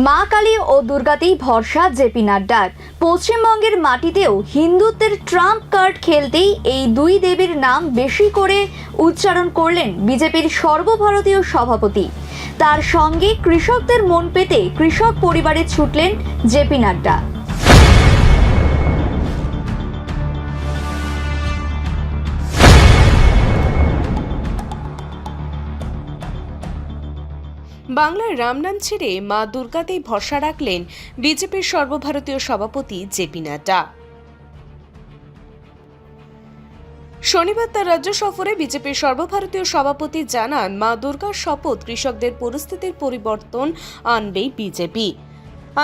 মা কালী ও দুর্গাতেই ভরসা জেপি নাড্ডার। পশ্চিমবঙ্গের মাটিতেও হিন্দুত্বের ট্রাম্প কার্ড খেলতেই এই দুই দেবীর নাম বেশি করে উচ্চারণ করলেন বিজেপির সর্বভারতীয় সভাপতি। তার সঙ্গে কৃষকদের মন পেতে কৃষক পরিবারে ছুটলেন জেপি নাড্ডা। বাংলার রামনাম ছেড়ে মা দুর্গাতেই ভরসা রাখলেন বিজেপির সর্বভারতীয় সভাপতি জেপি নাড্ডা। শনিবার তার রাজ্য সফরে বিজেপির সর্বভারতীয় সভাপতি জানান, মা দুর্গার শপথ কৃষকদের পরিস্থিতির পরিবর্তন আনবেই বিজেপি।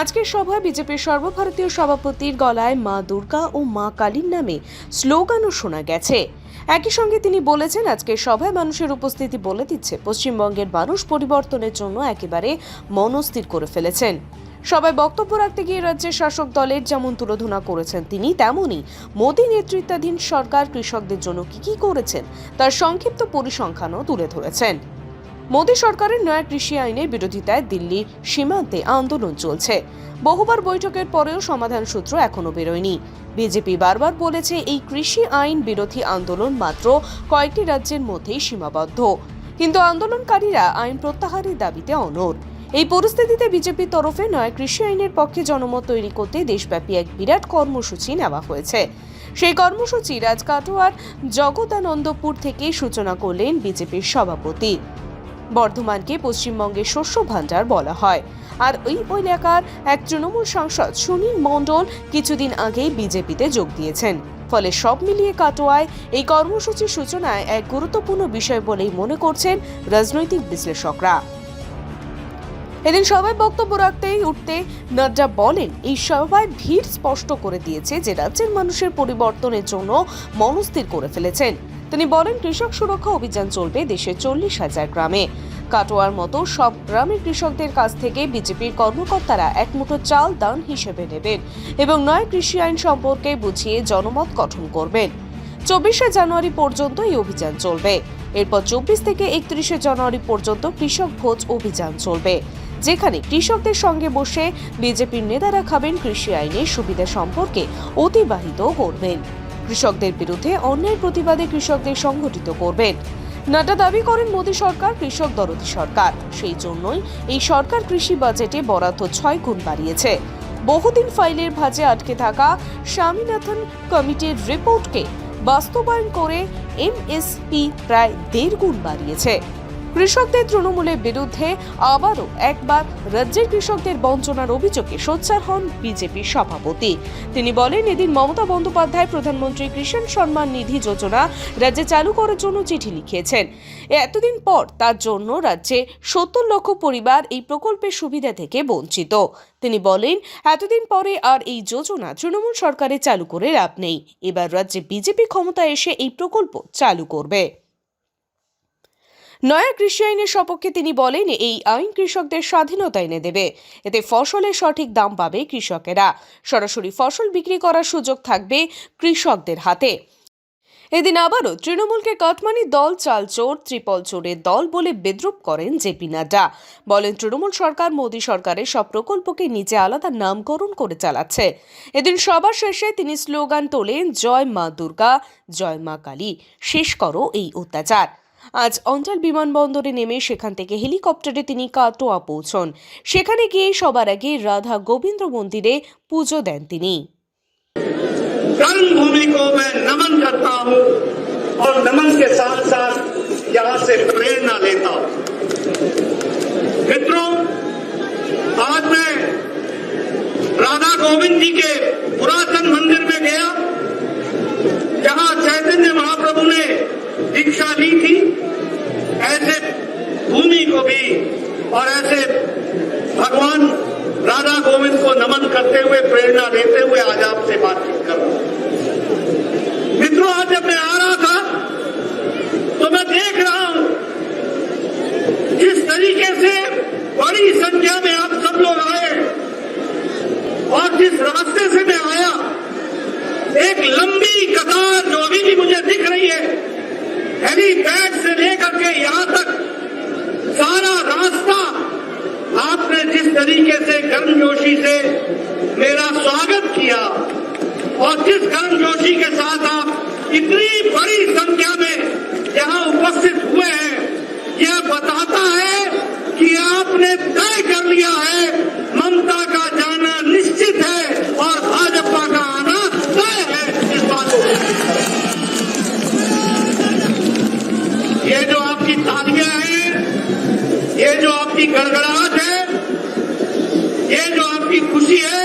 আজকের সভায় বিজেপির সর্বভারতীয় সভাপতির গলায় মা দুর্গা ও মা কালীর নামে স্লোগানও শোনা গেছে। একই সঙ্গে তিনি বলেছেন, আজকের সভায় মানুষের উপস্থিতি বলে দিচ্ছে পশ্চিমবঙ্গের মানুষ পরিবর্তনের জন্য একেবারে মনস্থির করে ফেলেছেন। সবাই বক্তব্য রাখতে গিয়ে রাজ্যের শাসক দলের যেমন তুলোধনা করেছেন তিনি, তেমনই মোদী নেতৃত্বাধীন সরকার কৃষকদের জন্য কি করেছেন তার সংক্ষিপ্ত পরিসংখ্যানও তুলে ধরেছেন। মোদী সরকারের নয়া কৃষি আইনের বিরোধিতায় দিল্লি সীমান্তে আন্দোলন চলছে। বহুবার বৈঠকের পরেও সমাধান সূত্র এখনো বেরোয়নি। বিজেপি বারবার বলেছে এই কৃষি আইন বিরোধী আন্দোলন মাত্র কয়েকটি রাজ্যের মধ্যেই সীমাবদ্ধ, কিন্তু আন্দোলনকারীরা আইন প্রত্যাহারের দাবিতে অনড়। এই পরিস্থিতিতে বিজেপির তরফে নয়া কৃষি আইনের পক্ষে জনমত তৈরি করতে দেশব্যাপী এক বিরাট কর্মসূচি নেওয়া হয়েছে। সেই কর্মসূচি রাজকাটোয়ার জগদানন্দপুর থেকে সূচনা করলেন বিজেপির সভাপতি। বর্ধমানকে পশ্চিমবঙ্গের শস্য ভাণ্ডার বলা হয়, আর ওই এলাকার এক তৃণমূল সাংসদ সুনীল মণ্ডল কিছুদিন আগেই বিজেপিতে যোগ দিয়েছেন। ফলে সব মিলিয়ে কাটোয়ায় এই কর্মসূচির সূচনায় এক গুরুত্বপূর্ণ বিষয় বলেই মনে করছেন রাজনৈতিক বিশ্লেষকরা। এদিন সবাই বক্তব্য উঠতে নাড্ডা বলেন, এই সভায় ভিড় স্পষ্ট করে দিয়েছে যে রাজ্যের মানুষের পরিবর্তনের জন্য মনস্থির করে ফেলেছেন। তিনি বলেন, কৃষক সুরক্ষা অভিযান চলবে দেশের 40,000 গ্রামে। কাটোয়ার মতো সব গ্রামের কৃষকদের কাছ থেকে বিজেপির কর্মকর্তারা এক মুঠো চাল দান হিসেবে নেবেন এবং নয় কৃষি আইন সম্পর্কে বুঝিয়ে জনমত গঠন করবেন। 24শে জানুয়ারি পর্যন্ত এই অভিযান চলবে। এরপর 24 থেকে 31শে জানুয়ারি পর্যন্ত কৃষক ভোজ অভিযান চলবে, যেখানে কৃষকদের সঙ্গে বসে বিজেপির নেতারা খাবেন কৃষি আইনের সুবিধা সম্পর্কে অতিবাহিত করবেন। কৃষকদের বিরুদ্ধে অন্যায় প্রতিবাদে কৃষকদের সংগঠিত করবেন। নাড্ডা দাবি করেন, মোদী সরকার কৃষক দরদি সরকার। সেই জন্যই এই সরকার কৃষি বাজেটে বরাদ্দ 6 গুণ বাড়িয়েছে। বহুদিন ফাইলের ভাঁজে আটকে থাকা স্বামীনাথন কমিটির রিপোর্টকে বাস্তবায়ন করে এমএসপি প্রায় 1.5 গুণ বাড়িয়েছে। কৃষকদের তৃণমূলের বিরুদ্ধে আবারও একবার রাজ্যের কৃষকদের বঞ্চনার অভিযোগে সোচ্চার হন বিজেপির সভাপতি। তিনি বলেন, এদিন মমতা বন্দ্যোপাধ্যায় প্রধানমন্ত্রী কিষাণ সম্মান নিধি যোজনা রাজ্যে চালু করার জন্য চিঠি লিখিয়েছেন। এতদিন পর তার জন্য রাজ্যে 70 লক্ষ পরিবার এই প্রকল্পের সুবিধা থেকে বঞ্চিত। তিনি বলেন, এতদিন পরে আর এই যোজনা তৃণমূল সরকারে চালু করে লাভ নেই। এবার রাজ্যে বিজেপি ক্ষমতায় এসে এই প্রকল্প চালু করবে। নয়া কৃষি আইনের সপক্ষে তিনি বলেন, এই আইন কৃষকদের স্বাধীনতা এনে দেবে। এতে ফসলের সঠিক দাম পাবে কৃষকেরা। সরাসরি ফসল বিক্রি করার সুযোগ থাকবে কৃষকদের হাতে। এদিন আবারও তৃণমূলকে কাটমানি দল, চাল চোর, ত্রিপল চোরের দল বলে বিদ্রূপ করেন জেপি নাড্ডা। বলেন, তৃণমূল সরকার মোদী সরকারের সব প্রকল্পকে নিজে আলাদা নামকরণ করে চালাচ্ছে। এদিন সবার শেষে তিনি স্লোগান তোলেন, জয় মা দুর্গা, জয় মা কালী, শেষ করো এই অত্যাচার। আজ অঞ্চল বিমানবন্দরে নেমে সেখান থেকে হেলিকপ্টারে তিনি কাটোয়া পৌঁছন। সেখানে গিয়ে সবার আগে রাধা গোবিন্দ মন্দিরে পুজো দেন তিনি। कर्मभूमि को मैं नमन करता हूं और नमन के साथ साथ यहां से प्रेरणा लेता हूं। मित्रों, आज मैं राधा गोविंद जी के पुरातन मंदिर में गया, जहां चैतन्य महाप्रभु ने दीक्षा ली थी। ऐसे भूमि को भी और ऐसे भगवान राधा गोविंद को नमन करते हुए, प्रेरणा देते हुए आज आपसे बातचीत कर रहा हूं। मित्रों, आज जब मैं आ रहा था तो मैं देख रहा हूं जिस तरीके से बड़ी संख्या में आप सब लोग आए, और जिस रास्ते से मैं आया, एक लंबी कतार जो अभी भी मुझे दिख रही है, हेलीपैड से लेकर के यहां तक सारा रास्ता आपने जिस तरीके से गर्मजोशी से मेरा स्वागत किया और जिस गर्मजोशी के साथ आप इतनी बड़ी संख्या में यहाँ उपस्थित हुए हैं, यह बताता है कि आपने तय कर लिया है ममता का जाना निश्चित है और भाजपा का आना तय है। इस बात को ये जो आपकी तालियां हैं, ये जो आपकी गड़गड़ाहट है, ये जो आपकी खुशी है,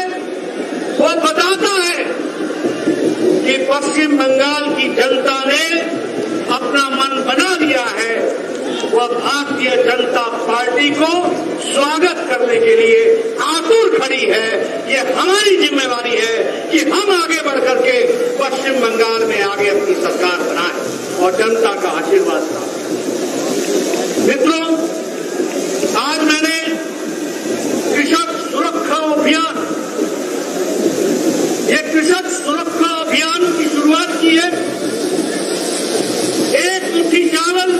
वो बताता है कि पश्चिम बंगाल की जनता ने अपना मन बना लिया है। वह भारतीय जनता पार्टी को स्वागत करने के लिए आतुर खड़ी है। ये हमारी जिम्मेवारी है कि हम आगे बढ़ करके पश्चिम बंगाल में आगे अपनी सरकार बनाएं और जनता का आशीर्वाद पाएं। मित्रों, आज मैंने कृषक सुरक्षा अभियान, ये कृषक सुरक्षा अभियान की शुरुआत की है। एक मुट्ठी चावल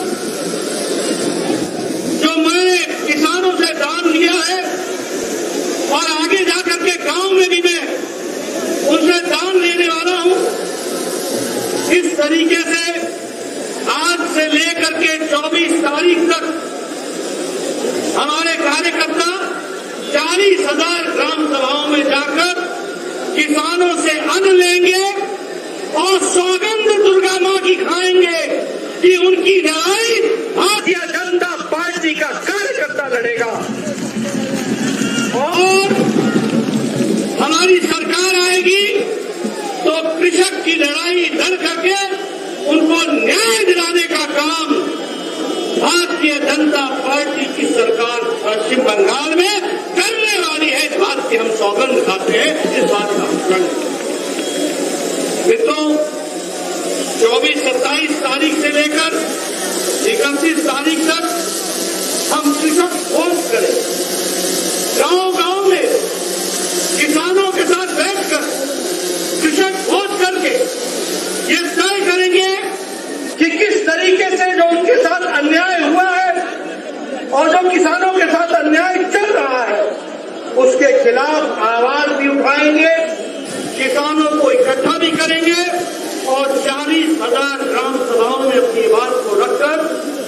जो मैंने किसानों से दान लिया है और आगे जाकर के गांव में भी मैं उनसे दान लेने वाला हूं, इस तरीके से आज से लेकर के 24 तारीख तक हमारे कार्यकर्ता 40,000 ग्राम सभाओं में जाकर किसानों से अन्न लेंगे और सौगंध दुर्गा मां की खाएंगे कि उनकी लड़ाई भारतीय जनता पार्टी का कार्यकर्ता लड़ेगा और हमारी सरकार आएगी तो कृषक की लड़ाई लड़ करके उनको न्याय दिलाने का काम भारतीय जनता पार्टी की सरकार पश्चिम बंगाल में करने वाली है। इस बात की हम सौगंध खाते हैं, इस बात का हम प्रण। मित्रों, 24-27 तारीख से लेकर 31 तारीख तक हम कृषक भोज करें। गांव-गांव में किसानों के साथ बैठकर कृषक भोज करके ये तय करेंगे कि किस तरीके से जो उनके साथ अन्याय हुआ है और जो किसानों के साथ अन्याय चल रहा है उसके खिलाफ आवाज भी उठाएंगे, किसानों को इकट्ठा भी करेंगे और 40,000 ग्राम सभाओं में अपनी बात को रखकर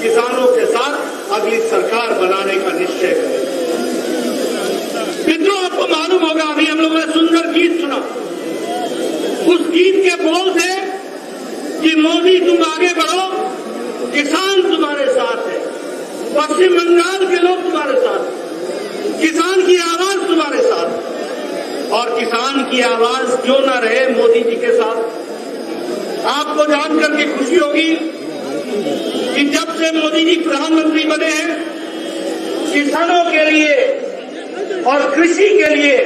किसानों के साथ अगली सरकार बनाने का निश्चय करें। मित्रों, आपको मालूम होगा, अभी हम लोगों ने सुंदर गीत सुना। उस गीत के बोल थे कि मोदी तुम आगे बढ़ो, किसान तुम्हारे साथ है, पश्चिम बंगाल के लोग तुम्हारे साथ हैं, किसान की आवाज तुम्हारे साथ। और किसान की आवाज क्यों न रहे मोदी जी के साथ। आपको जानकर के खुशी होगी कि जब से मोदी जी प्रधानमंत्री बने हैं, किसानों के लिए और कृषि के लिए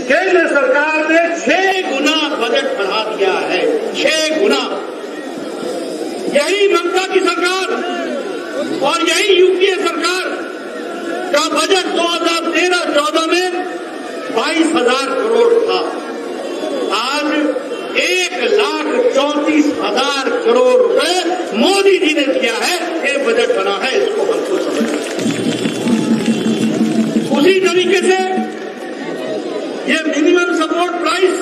केंद्र सरकार ने 6 गुना बजट बढ़ा दिया है। 6 गुना। यही ममता की सरकार और यही यूपीए सरकार का बजट 2013-14 में 22,000 करोड़ था। आज 1,34,000 करोड़ रुपए मोदी जी ने दिया है। ये बजट बना है, इसको हमको समझना है। उसी तरीके से ये मिनिमम सपोर्ट प्राइस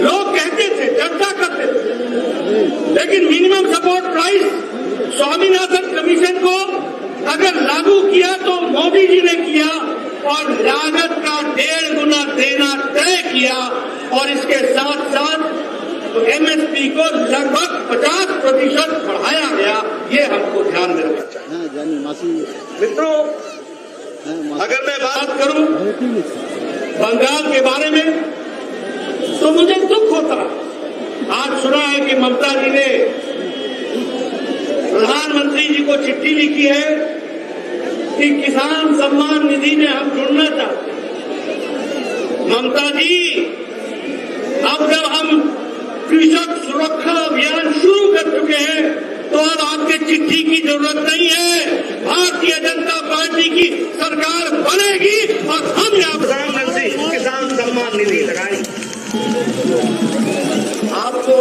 लोग कहते थे, चर्चा करते थे, लेकिन minimum support price Swaminathan commission को अगर लागू किया तो मोदी जी ने किया और लागत का 1.5 गुना देना तय किया और इसके साथ साथ एमएसपी को लगभग 50% बढ़ाया गया। ये हमको ध्यान में रखना चाहिए। मित्रों, अगर मैं बात करूं बंगाल के बारे में तो मुझे दुख होता। आज सुना है कि ममता जी ने प्रधानमंत्री जी को चिट्ठी लिखी है कि किसान सम्मान निधि में हम जुड़ना चाहते हैं। ममता जी, अब जब हम कृषक सुरक्षा अभियान शुरू कर चुके हैं तो अब आपके चिट्ठी की जरूरत नहीं है। भारतीय जनता पार्टी की सरकार बनेगी और हम यहाँ प्रधानमंत्री किसान सम्मान निधि लगाएंगे। आपको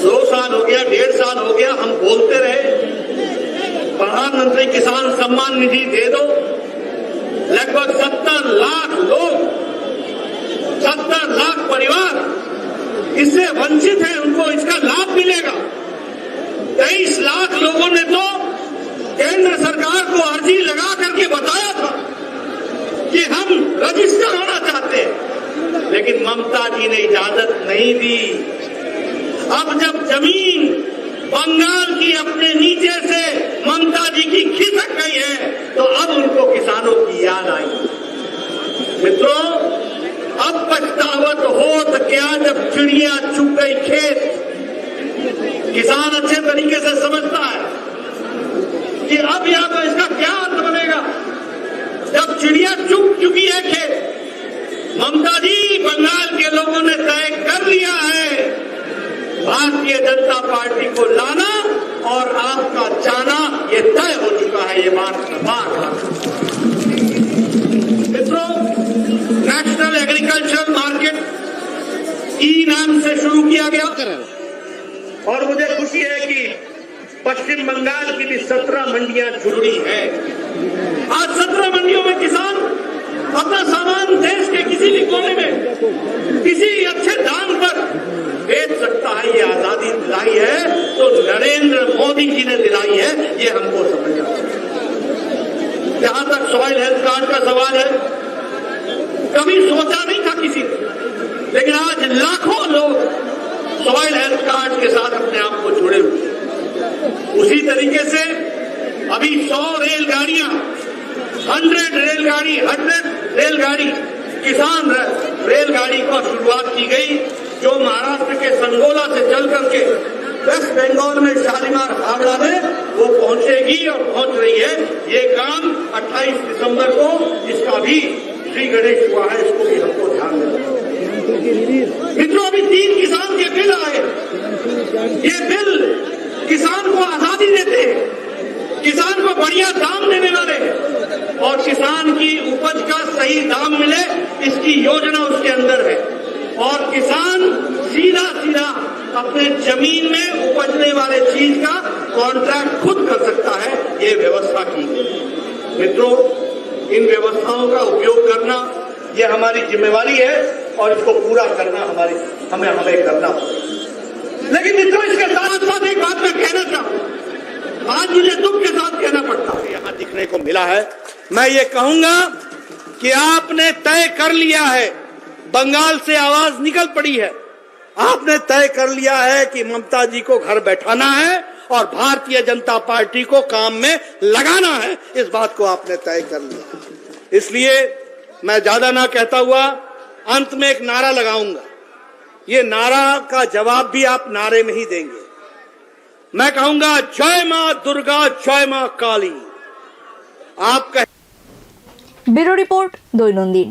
2 साल हो गया, 1.5 साल हो गया, हम बोलते रहे प्रधानमंत्री किसान सम्मान निधि दे दो, लगभग 70 लाख लोग, 70 लाख परिवार इससे वंचित हैं, उनको इसका लाभ मिलेगा। 23 लाख लोगों ने तो केंद्र सरकार को अर्जी लगा करके बताया था कि हम रजिस्टर होना चाहते हैं, लेकिन ममता जी ने इजाजत नहीं दी। अब जब जमीन बंगाल की अपने नीचे से ममता जी की खिसक गई है, तो अब उनको किसानों की याद आई। मित्रों, अब पछतावत होत क्या जब चिड़िया चुग गई खेत। किसान अच्छे तरीके से समझता है कि अब या तो इसका क्या अर्थ बनेगा। जब चिड़िया चुग चुकी है खेत, ममता जी बंगाल के लोगों ने तय कर लिया है भारतीय जनता पार्टी को लाना और आपका जाना, ये तय हो चुका है। ये बात मित्रों, नेशनल एग्रीकल्चर मार्केट ई नाम से शुरू किया गया और मुझे खुशी है कि पश्चिम बंगाल की भी 17 मंडियां जुड़ी हैं। आज 17 मंडियों में किसान अपना सामान देश के किसी भी कोने में किसी अच्छे दाम पर बेच सकता है। ये आजादी दिलाई है तो नरेंद्र मोदी जी ने दिलाई है, ये हमको समझना चाहिए। जहां तक सॉइल हेल्थ कार्ड का सवाल है, कभी सोचा नहीं था किसी ने, लेकिन आज लाखों लोग सॉइल हेल्थ कार्ड के साथ अपने आप को जुड़े हुए हैं। उसी तरीके से अभी 100 रेलगाड़ियां, 100 रेलगाड़ी किसान रेलगाड़ी का शुरुआत की गई, जो महाराष्ट्र के संगोला से चल करके वेस्ट बंगाल में शालीमार हावड़ा में वो पहुंचेगी और पहुंच रही है। ये काम 28 दिसंबर को इसका भी श्री गणेश हुआ है, इसको भी हमको ध्यान देना है। मित्रों, अभी 3 किसान के बिल आए। ये बिल किसान को आजादी देते हैं, किसान को बढ़िया दाम देने वाले और किसान की उपज का सही दाम मिले, इसकी योजना उसके अंदर है। और किसान सीधा सीधा अपने जमीन में उपजने वाले चीज का कॉन्ट्रैक्ट खुद कर सकता है। ये व्यवस्था की गई। मित्रों, इन व्यवस्थाओं का उपयोग करना ये हमारी जिम्मेवारी है और इसको पूरा करना हमें करना होगा। लेकिन मित्रों, इसके साथ साथ एक बात मैं कहना चाहूं, आज मुझे दुख के साथ कहना पड़ता है, यहां दिखने को मिला है। मैं ये कहूंगा कि आपने तय कर लिया है, बंगाल से आवाज निकल पड़ी है, आपने तय कर लिया है कि ममता जी को घर बैठाना है और भारतीय जनता पार्टी को काम में लगाना है। इस बात को आपने तय कर लिया। इसलिए मैं ज्यादा ना कहता हुआ अंत में एक नारा लगाऊंगा। ये नारा का जवाब भी आप नारे में ही देंगे। मैं कहूंगा, जय मां दुर्गा, जय मां काली। आप ব্যুরো রিপোর্ট দৈনন্দিন।